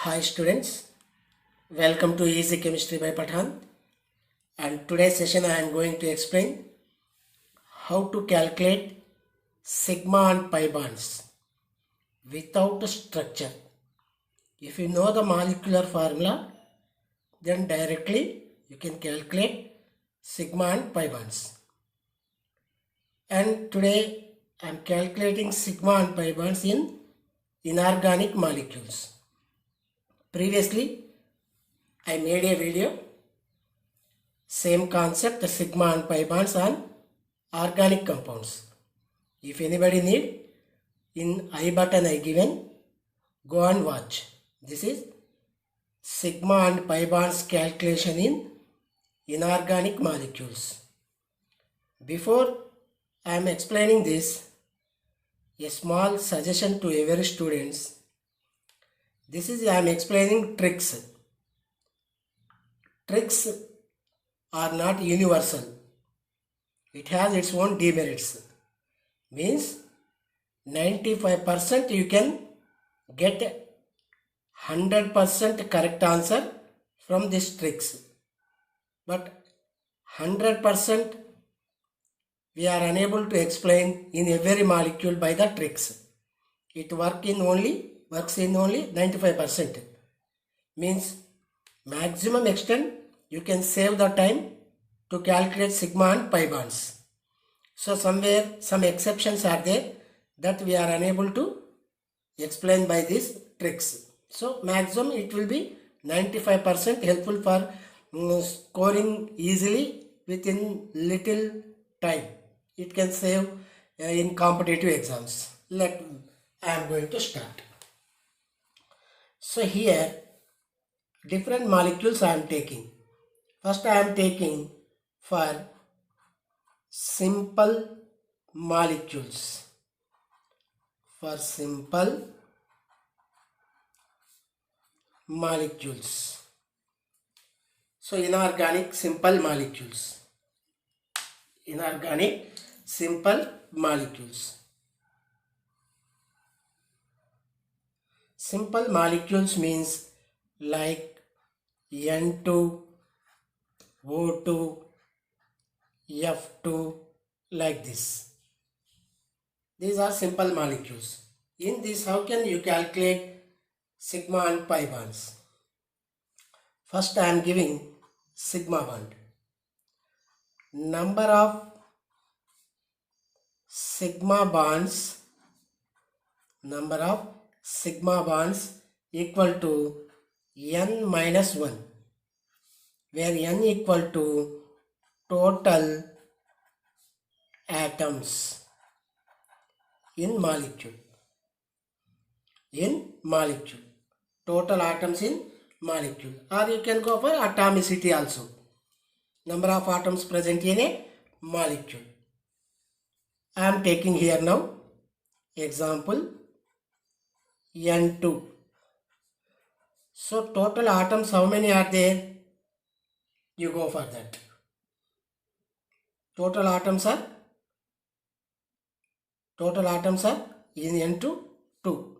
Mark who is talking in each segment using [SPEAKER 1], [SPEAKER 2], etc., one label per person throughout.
[SPEAKER 1] Hi students, welcome to Easy Chemistry by Pathan, and today's session I am going to explain how to calculate sigma and pi bonds without a structure. If you know the molecular formula, then directly you can calculate sigma and pi bonds. And today I am calculating sigma and pi bonds in inorganic molecules. Previously I made a video, same concept, the sigma and pi bonds on organic compounds. If anybody need, in I button I given, go and watch. This is sigma and pi bonds calculation in inorganic molecules. Before I am explaining this, a small suggestion to every students. This is I am explaining tricks. Tricks are not universal. It has its own demerits. Means 95% you can get 100% correct answer from these tricks. But 100% we are unable to explain in every molecule by the tricks. It works in only 95%. Means maximum extent you can save the time to calculate sigma and pi bonds. So somewhere some exceptions are there that we are unable to explain by these tricks. So maximum it will be 95% helpful for scoring easily within little time. It can save in competitive exams. I am going to start. So here different molecules I am taking. First I am taking for simple molecules. For simple molecules. So inorganic simple molecules. Inorganic simple molecules. Simple molecules means like N2, O2, F2, like this. These are simple molecules. In this, how can you calculate sigma and pi bonds? First I am giving sigma bond. Number of sigma bonds equal to n minus 1, where n equal to total atoms in molecule. Total atoms in molecule, or you can go for atomicity also. Number of atoms present in a molecule. I am taking here now example N2. So total atoms how many are there? You go for that. Total atoms are in N2 2.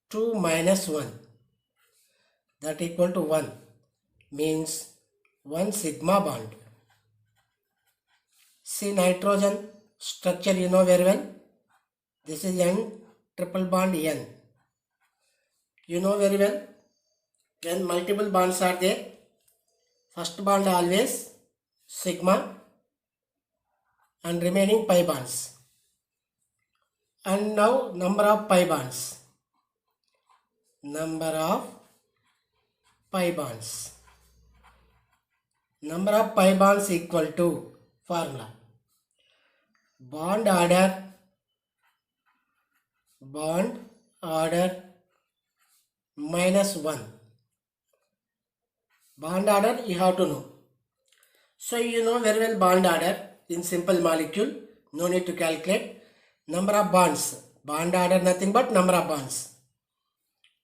[SPEAKER 1] 2 minus 1, that equal to 1, means 1 sigma bond. See nitrogen structure you know very well. This is N triple bond N. You know very well. When multiple bonds are there, first bond always sigma and remaining pi bonds. And now number of pi bonds. Number of pi bonds equal to formula. Bond order minus 1. Bond order you have to know. So you know very well bond order in simple molecule. No need to calculate. Number of bonds. Bond order nothing but number of bonds.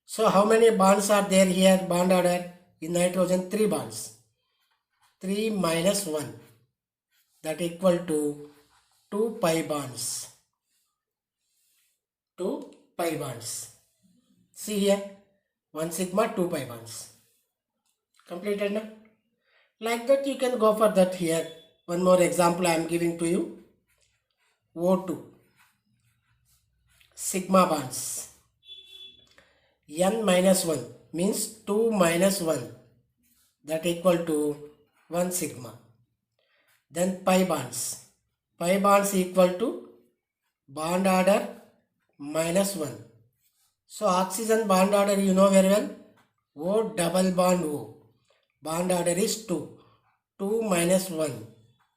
[SPEAKER 1] So how many bonds are there here? Bond order in nitrogen 3 bonds. 3 minus 1, that equal to 2 pi bonds. 2 pi bonds. See here 1 sigma 2 pi bonds. Completed now? Like that you can go for that here. One more example I am giving to you. O2 sigma bonds. N minus 1 means 2 minus 1, that equal to 1 sigma. Then pi bonds. Pi bonds equal to bond order minus 1. So oxygen bond order you know very well. O double bond O. Bond order is 2. 2 minus 1,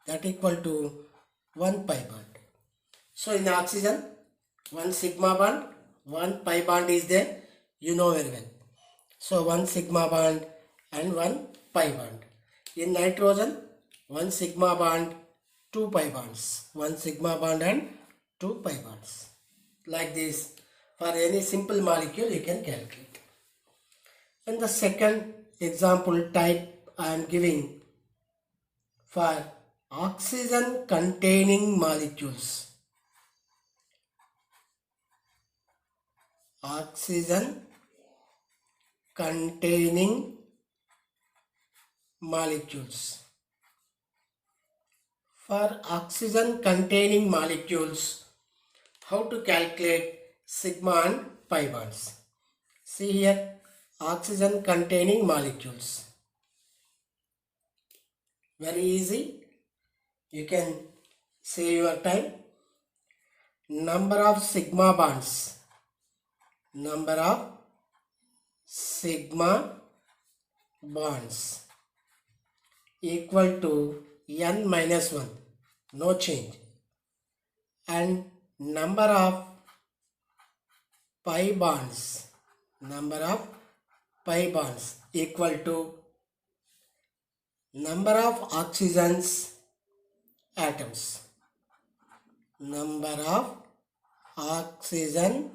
[SPEAKER 1] that equal to 1 pi bond. So in oxygen 1 sigma bond, 1 pi bond is there. You know very well. So 1 sigma bond and 1 pi bond. In nitrogen 1 sigma bond, 2 pi bonds. 1 sigma bond and 2 pi bonds. Like this, for any simple molecule you can calculate. And the second example type I am giving for oxygen containing molecules. Oxygen containing molecules. For oxygen containing molecules, how to calculate sigma and pi bonds? See here, oxygen containing molecules. Very easy. You can save your time. Number of sigma bonds. Number of sigma bonds equal to n minus 1. No change. And number of pi bonds. Number of pi bonds equal to number of oxygen's atoms. Number of oxygen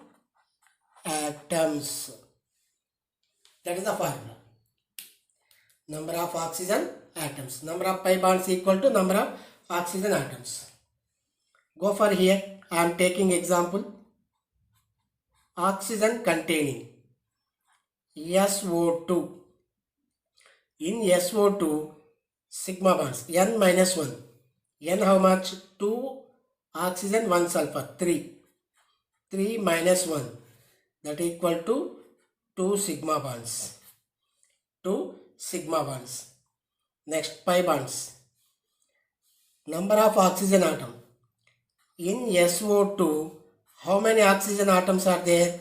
[SPEAKER 1] atoms. That is the formula. Number of oxygen atoms. Number of pi bonds equal to number of oxygen atoms. Go for here. I am taking example. Oxygen containing SO2. In SO2, sigma bonds n minus 1. N how much? 2 oxygen, 1 sulfur, 3. 3 minus 1, that equal to 2 sigma bonds. 2 sigma bonds. Next, pi bonds. Number of oxygen atom. In SO2, how many oxygen atoms are there?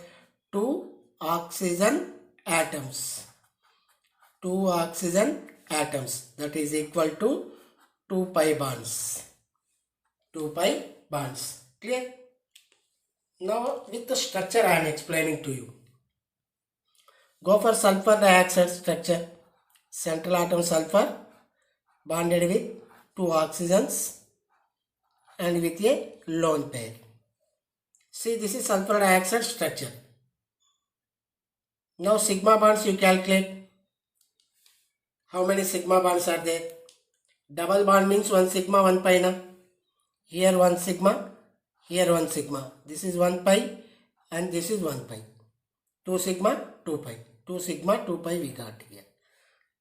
[SPEAKER 1] 2 oxygen atoms. 2 oxygen atoms, that is equal to 2 pi bonds. 2 pi bonds. Clear? Now with the structure I am explaining to you. Go for sulfur dioxide structure. Central atom sulfur bonded with 2 oxygens and with a lone pair. See, this is sulfur dioxide structure. Now sigma bonds you calculate. How many sigma bonds are there? Double bond means 1 sigma 1 pi na. Here 1 sigma, here 1 sigma. This is 1 pi and this is 1 pi. 2 sigma 2 pi. 2 sigma 2 pi we got here.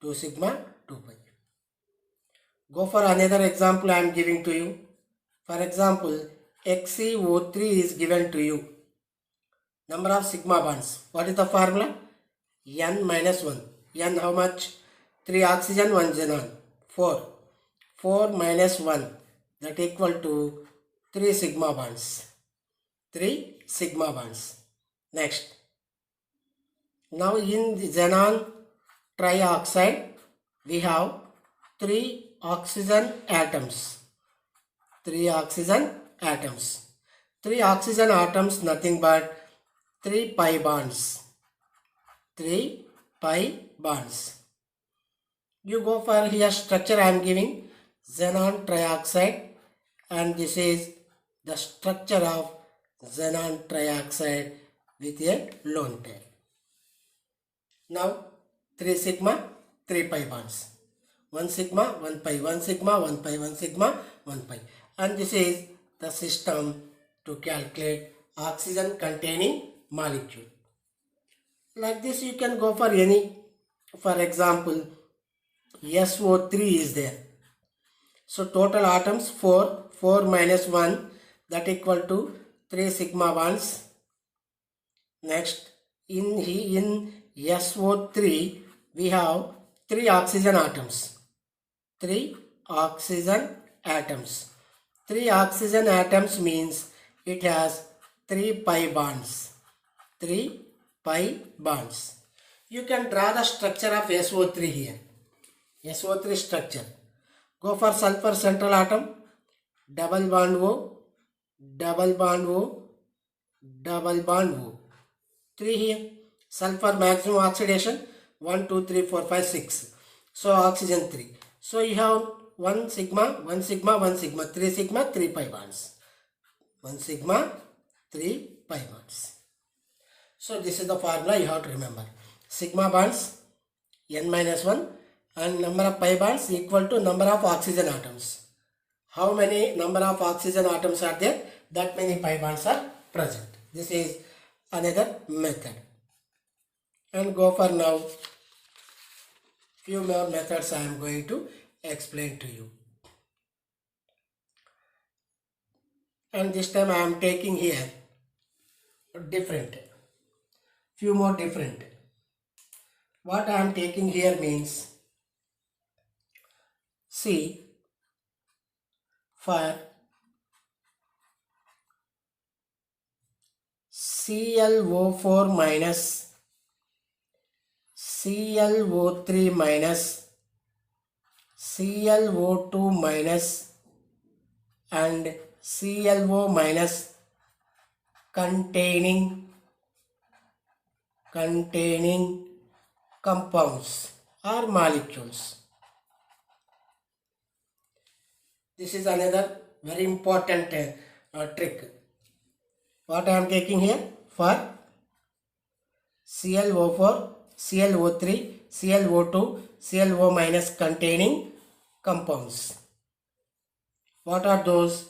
[SPEAKER 1] 2 sigma 2 pi. Go for another example I am giving to you. For example, XeO3 is given to you. Number of sigma bonds. What is the formula? N minus 1. N how much? 3 oxygen, 1 xenon. 4. 4 minus 1. That equal to 3 sigma bonds. 3 sigma bonds. Next. Now in the xenon trioxide, we have 3 oxygen atoms. 3 oxygen atoms. 3 oxygen atoms nothing but 3 pi bonds. 3 pi bonds. You go for here structure I am giving xenon trioxide, and this is the structure of xenon trioxide with a lone pair. Now 3 sigma 3 pi bonds. 1 sigma 1 pi, 1 sigma 1 pi, 1 sigma 1 pi, and this is the system to calculate oxygen containing molecule. Like this you can go for any. For example, SO3 is there. So total atoms 4, 4 minus 1, that equal to 3 sigma bonds. Next, in SO3 we have 3 oxygen atoms. 3 oxygen atoms. 3 oxygen atoms means it has 3 pi bonds. 3 pi bonds. You can draw the structure of SO3 here. SO3 structure. Go for sulfur central atom. Double bond O, double bond O, double bond O. 3 here. Sulfur maximum oxidation 1, 2, 3, 4, 5, 6. So oxygen 3. So you have 1 sigma, 1 sigma, 1 sigma, 3 sigma, 3 pi bonds. 1 sigma, 3 pi bonds. So this is the formula you have to remember. Sigma bonds n minus 1 and number of pi bonds equal to number of oxygen atoms. How many number of oxygen atoms are there? That many pi bonds are present. This is another method. And go for now. Few more methods I am going to explain to you. And this time I am taking here different. Few more different. What I am taking here means, see, for ClO4 minus, ClO3 minus, ClO2 minus and ClO minus containing compounds or molecules. This is another very important trick. What I am taking here for ClO4, ClO3, ClO2, ClO minus containing compounds. What are those?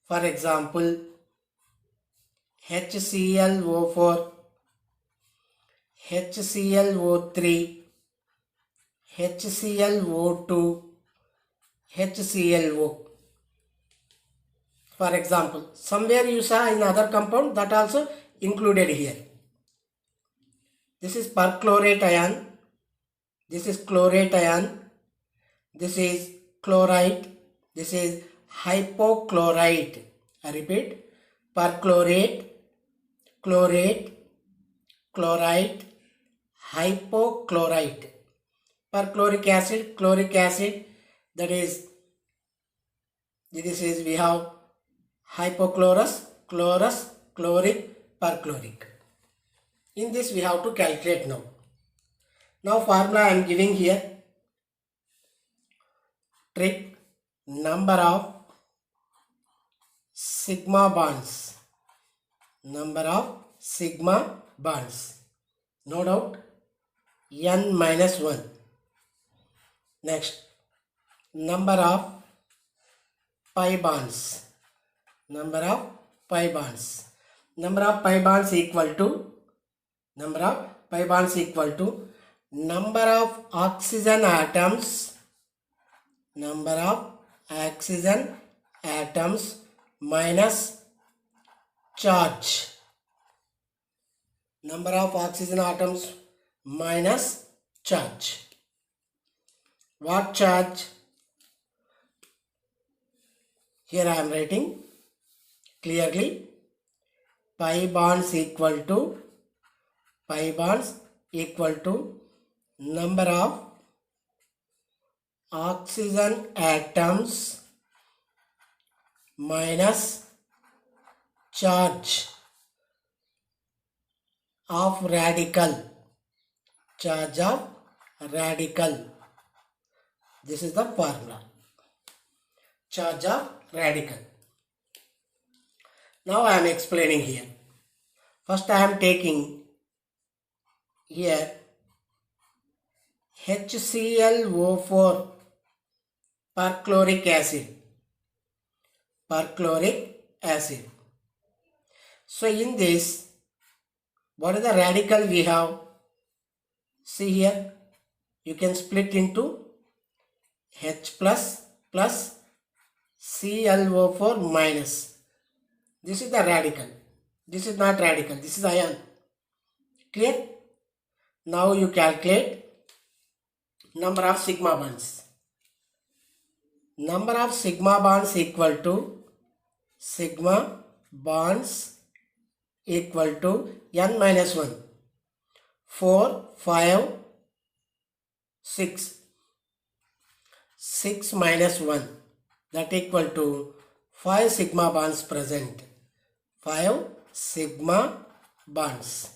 [SPEAKER 1] For example, HClO4, HClO3, HClO2, HClO. For example, somewhere you saw in other compound that also included here. This is perchlorate ion, this is chlorate ion, this is chloride, this is hypochlorite. I repeat, perchlorate, chlorate, chloride, hypochlorite. Perchloric acid, chloric acid, that is, this is we have hypochlorous, chlorous, chloric, perchloric. In this we have to calculate now. Now formula I am giving here. Trick, number of sigma bonds. Number of sigma bonds. No doubt, n minus 1. Next, number of pi bonds. Number of pi bonds. Number of pi bonds equal to number of oxygen atoms. Number of oxygen atoms minus charge. Number of oxygen atoms minus charge. What charge? Here I am writing clearly. Pi bonds equal to number of oxygen atoms minus charge of radical. Charge of radical. This is the formula. Charge of radical. Now I am explaining here. First I am taking here HClO4 perchloric acid. So in this What is the radical we have? See here, you can split into H plus plus ClO4 minus. This is the radical. This is not radical. This is ion. Clear? Now you calculate number of sigma bonds. Number of sigma bonds equal to sigma bonds equal to n minus 1. 4, 5, 6. 6 minus 1, that equal to 5 sigma bonds present. 5 sigma bonds.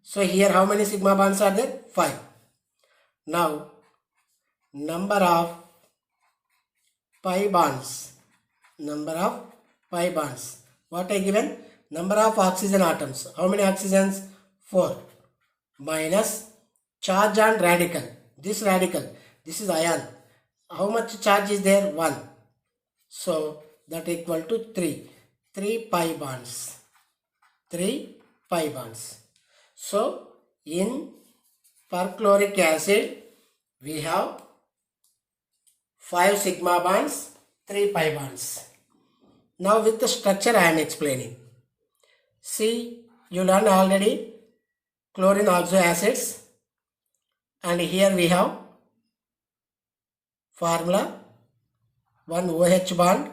[SPEAKER 1] So here how many sigma bonds are there? 5. Now number of pi bonds. Number of pi bonds. What I given? Number of oxygen atoms. How many oxygens? 4. Minus charge on radical. This is ion. How much charge is there? 1. So that equal to 3. 3 pi bonds. 3 pi bonds. So in perchloric acid we have 5 sigma bonds, 3 pi bonds. Now with the structure I am explaining. See, you learned already chlorine oxo acids, and here we have formula 1 OH bond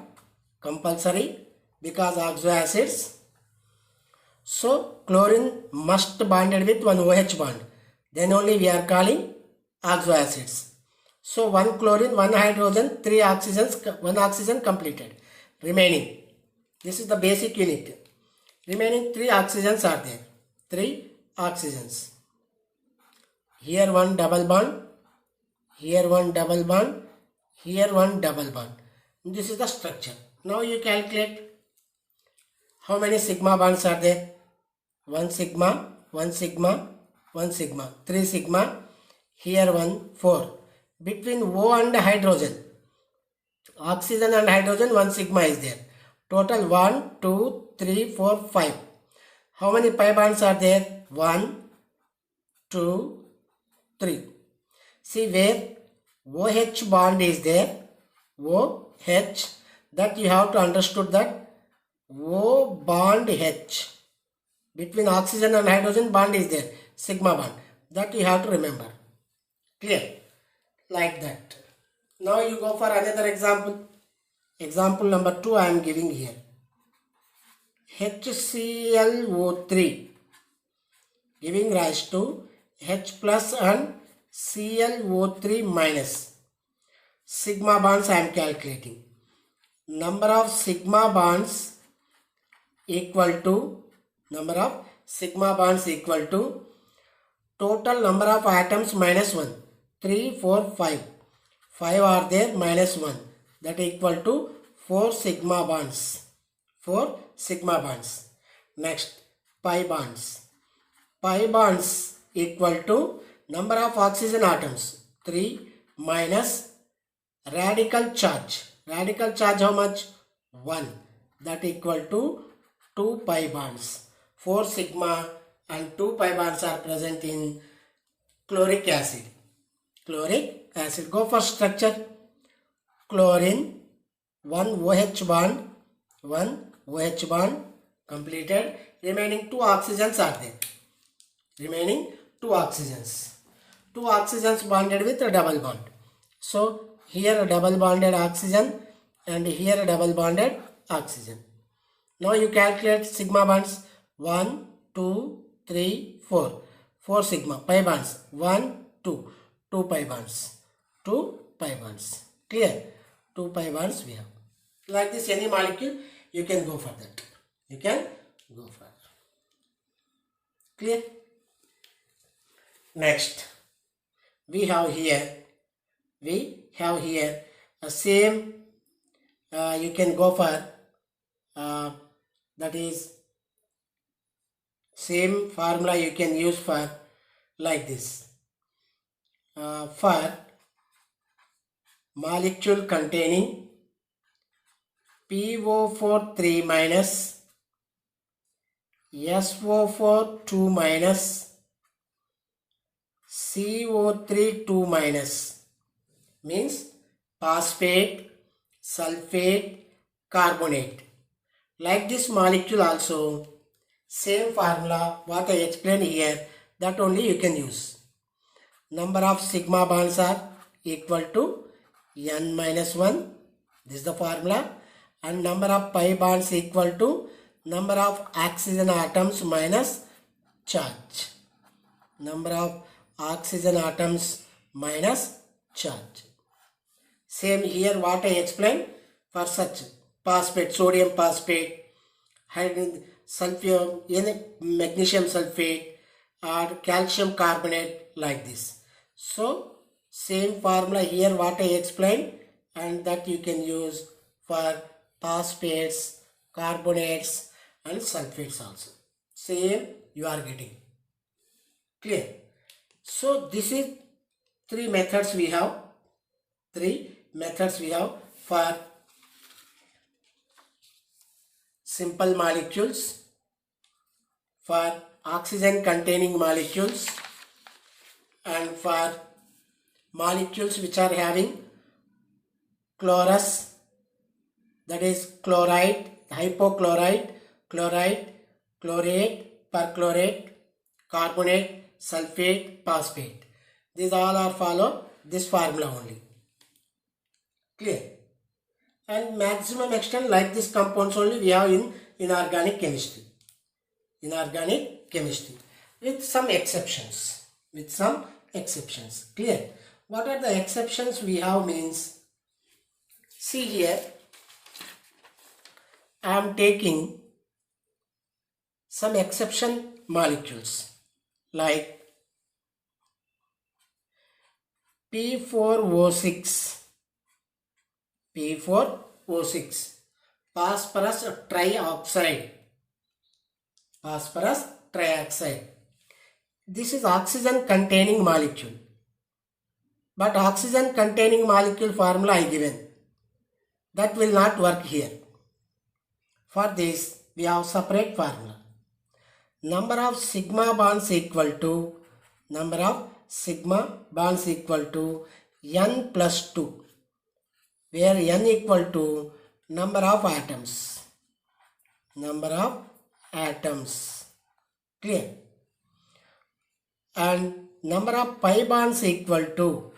[SPEAKER 1] compulsory because oxo acids. So chlorine must bonded with 1 OH bond, then only we are calling oxo acids. So 1 chlorine, 1 hydrogen, 3 oxygens, 1 oxygen completed. Remaining, this is the basic unit. Remaining 3 oxygens are there. 3 oxygens. Here 1 double bond, here 1 double bond, here 1 double bond. This is the structure. Now you calculate how many sigma bonds are there. 1 sigma, 1 sigma, 1 sigma, 3 sigma, here 1, 4. Between O and hydrogen, oxygen and hydrogen, 1 sigma is there. Total 1, 2, 3, 4, 5. How many pi bonds are there? 1, 2, 3. See where OH bond is there. OH, that you have to understood that O bond H. Between oxygen and hydrogen bond is there. Sigma bond. That you have to remember. Clear? Like that. Now you go for another example. Example number 2 I am giving here. HClO3 giving rise to H plus and ClO3 minus. Sigma bonds I am calculating. Number of sigma bonds equal to total number of atoms minus 1. 3, 4, 5. 5 are there minus 1. That equal to 4 sigma bonds. 4 sigma bonds. Next, pi bonds. Pi bonds equal to number of oxygen atoms. 3 minus radical charge. Radical charge how much? 1. That equal to 2 pi bonds. 4 sigma and 2 pi bonds are present in chloric acid. Chloric acid. Go for structure. Chlorine, 1 OH bond, 1 OH bond completed. Remaining 2 oxygens are there. Remaining 2 oxygens. 2 oxygens bonded with a double bond. So here a double bonded oxygen and here a double bonded oxygen. Now you calculate sigma bonds. 1, 2, 3, 4. 4 sigma. Pi bonds. 1, 2. 2 pi bonds. 2 pi bonds. Clear? 2 pi bonds we have. Like this, any molecule you can go for that. You can go for. Clear? Next, we have here a same. You can go for that is same formula you can use for like this. For molecule containing PO4 3 minus SO4 2 minus, CO3 2 minus, means phosphate, sulfate, carbonate. Like this molecule also, same formula what I explained here, that only you can use. Number of sigma bonds are equal to n minus 1, this is the formula, and number of pi bonds equal to number of oxygen atoms minus charge. Number of oxygen atoms minus charge. Same here what I explained for such phosphate, sodium phosphate, hydrogen sulfur, magnesium sulfate or calcium carbonate, like this. So same formula here what I explained, and that you can use for phosphates, carbonates and sulfates also. Same you are getting. Clear? So this is three methods we have. For simple molecules, for oxygen containing molecules, and for molecules which are having chlorus, that is chloride, hypochlorite, chloride, chlorate, perchlorate, carbonate, sulfate, phosphate. These all are follow this formula only. Clear? And maximum extent like this compounds only we have in inorganic chemistry. With some exceptions. Clear? What are the exceptions we have means? See here, I am taking some exception molecules like P4O6, phosphorus trioxide. This is oxygen containing molecule, but oxygen containing molecule formula I given, that will not work here. For this we have separate formula. Number of sigma bonds equal to n plus 2, where n equal to number of atoms. Clear? And number of pi bonds equal to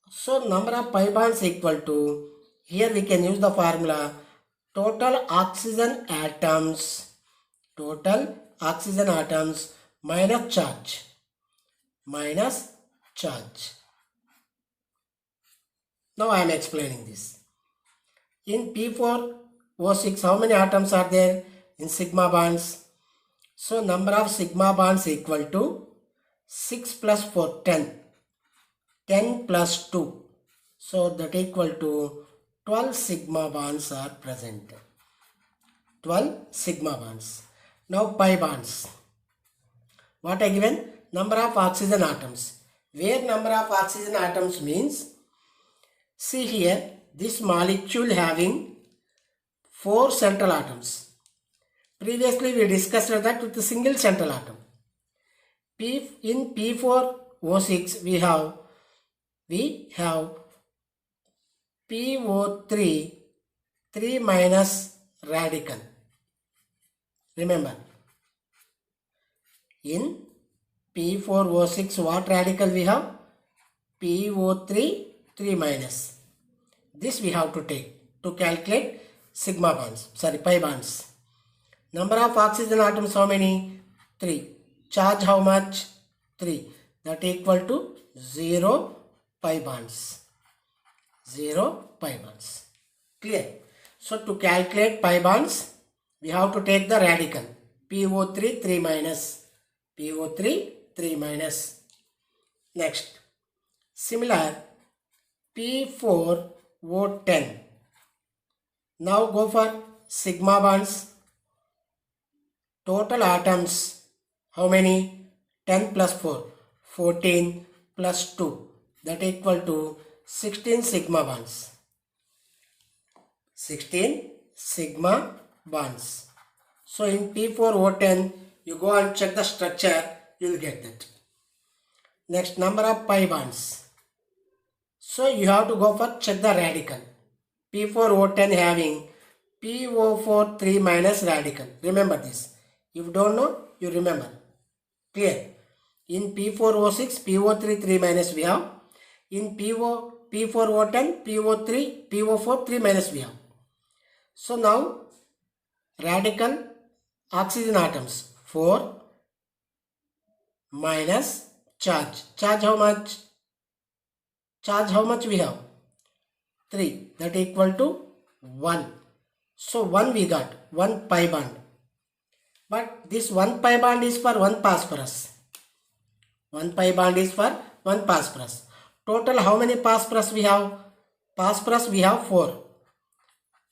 [SPEAKER 1] So number of pi bonds equal to, here we can use the formula total oxygen atoms minus charge. Now I am explaining this. In P4O6, how many atoms are there in sigma bonds? So number of sigma bonds equal to 6 plus 4, 10. 10 plus 2. So that equal to 12 sigma bonds are present. 12 sigma bonds. Now pi bonds. What I given? Number of oxygen atoms. Where number of oxygen atoms means, see here, this molecule having 4 central atoms. Previously we discussed that with a single central atom. In P4O6 we have PO3 3 minus radical. Remember, in P4O6 what radical we have? PO3 3 minus. This we have to take to calculate pi bonds. Number of oxygen atoms how many? 3. Charge how much? 3. That equal to 0 pi bonds. Clear? So to calculate pi bonds, we have to take the radical. PO3 3 minus. Next, similar P4O10. Now go for sigma bonds. Total atoms how many? 10 plus 4, 14 plus 2. That equal to 16 sigma bonds. 16 sigma bonds. So in P4O10, you go and check the structure, you will get that. Next, number of pi bonds. So you have to go for check the radical. P4O10 having PO4 3 minus radical. Remember this. If you don't know, you remember. Clear? In P4O6, PO3 3 minus we have. In P4O10, PO4 3 minus we have. So now radical oxygen atoms 4 minus charge. Charge how much? Charge how much we have? 3. That equal to 1. So 1 we got, 1 pi bond. But this 1 pi bond is for 1 phosphorus. 1 pi bond is for 1 phosphorus. Total how many phosphorus we have? Phosphorus we have 4.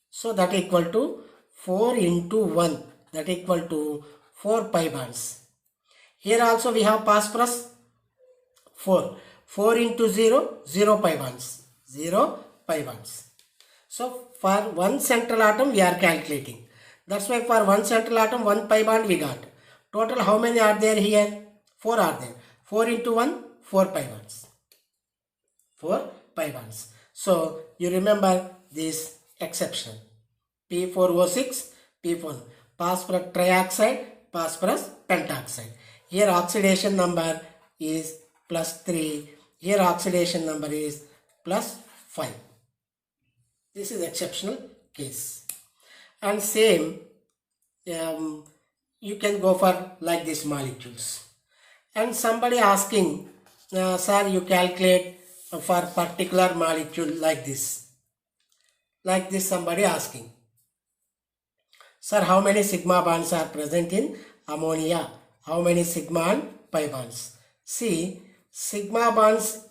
[SPEAKER 1] So that equal to 4 into 1. That equal to 4 pi bonds. Here also we have phosphorus 4. 4 into 0, 0 pi bonds. 0 pi bonds. So for one central atom we are calculating. That's why for one central atom 1 pi bond we got. Total how many are there here? 4 are there. 4 into 1, 4 pi bonds. 4 pi bonds. So you remember this exception. P4O6, P4, phosphorus trioxide, phosphorus pentoxide. Here oxidation number is plus 3. Here oxidation number is plus 5. This is exceptional case. And same, you can go for like these molecules. And somebody asking, sir, you calculate for particular molecule like this. Like this somebody asking. Sir, how many sigma bonds are present in ammonia? How many sigma and pi bonds? See, sigma bonds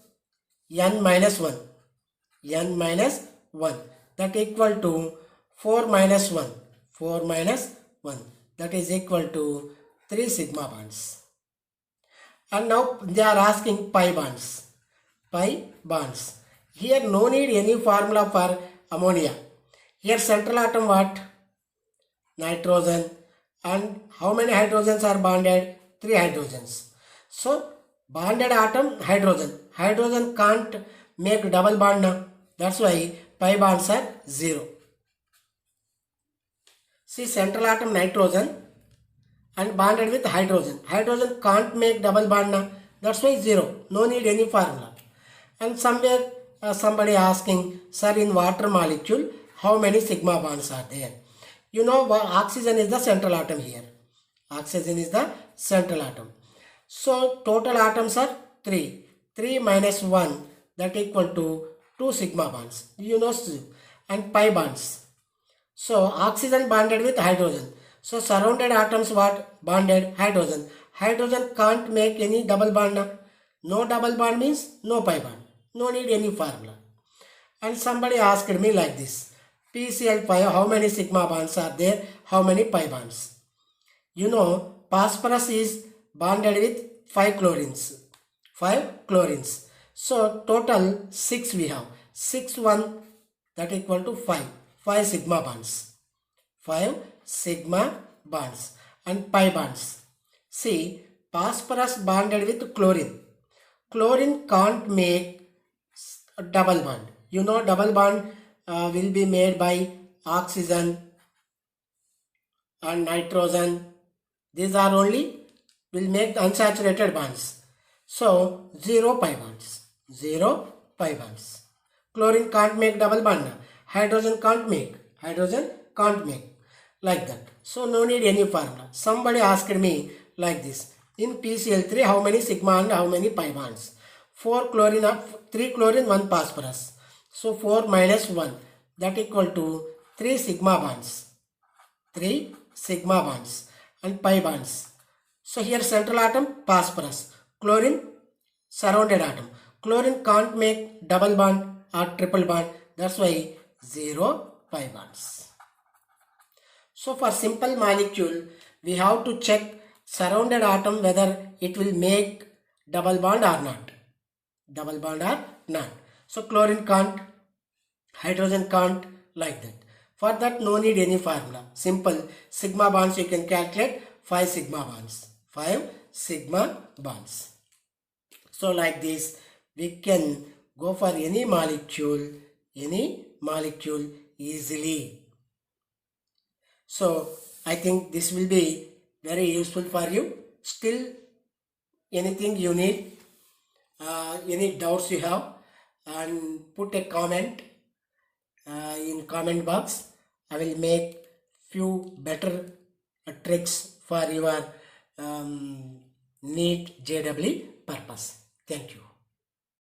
[SPEAKER 1] n minus 1. N minus 1. That equal to 4 minus 1. 4 minus 1. That is equal to 3 sigma bonds. And now they are asking pi bonds. Pi bonds. Here no need any formula for ammonia. Here central atom what? Nitrogen. And how many hydrogens are bonded? 3 hydrogens. So bonded atom hydrogen. Hydrogen can't make double bond now. That's why pi bonds are 0. See central atom nitrogen and bonded with hydrogen. Hydrogen can't make double bond now. That's why 0. No need any formula. And somewhere somebody asking, sir, in water molecule, how many sigma bonds are there? You know oxygen is the central atom here. Oxygen is the central atom. So total atoms are 3. 3 minus 1, that equal to 2 sigma bonds. You know, and pi bonds. So oxygen bonded with hydrogen. So surrounded atoms what? Bonded hydrogen. Hydrogen can't make any double bond now. No double bond means no pi bond. No need any formula. And somebody asked me like this. PCl5, how many sigma bonds are there? How many pi bonds? You know, phosphorus is bonded with 5 chlorines. 5 chlorines. So total 6 we have. 6 1, that equal to 5. 5 sigma bonds. 5 sigma bonds. And pi bonds. See, phosphorus bonded with chlorine. Chlorine can't make a double bond. You know double bond will be made by oxygen and nitrogen. These are only will make unsaturated bonds. So 0 pi bonds. 0 pi bonds. Chlorine can't make double bond. Hydrogen can't make. Hydrogen can't make. Like that. So no need any formula. Somebody asked me like this. In PCl3, how many sigma and how many pi bonds? 4 chlorine, 3 chlorine, 1 phosphorus. So 4 minus 1, that equal to 3 sigma bonds. 3 sigma bonds and pi bonds. So here central atom phosphorus. Chlorine surrounded atom. Chlorine can't make double bond or triple bond. That's why 0 pi bonds. So for simple molecule, we have to check surrounded atom whether it will make double bond or not. Double bond or not. So chlorine can't, hydrogen can't, like that. For that, no need any formula. Simple. Sigma bonds you can calculate 5 sigma bonds. 5 sigma bonds. So like this, we can go for any molecule easily. So I think this will be very useful for you. Still, anything you need, any doubts you have, and put a comment in comment box. I will make few better tricks for your NEET JEE purpose. Thank you.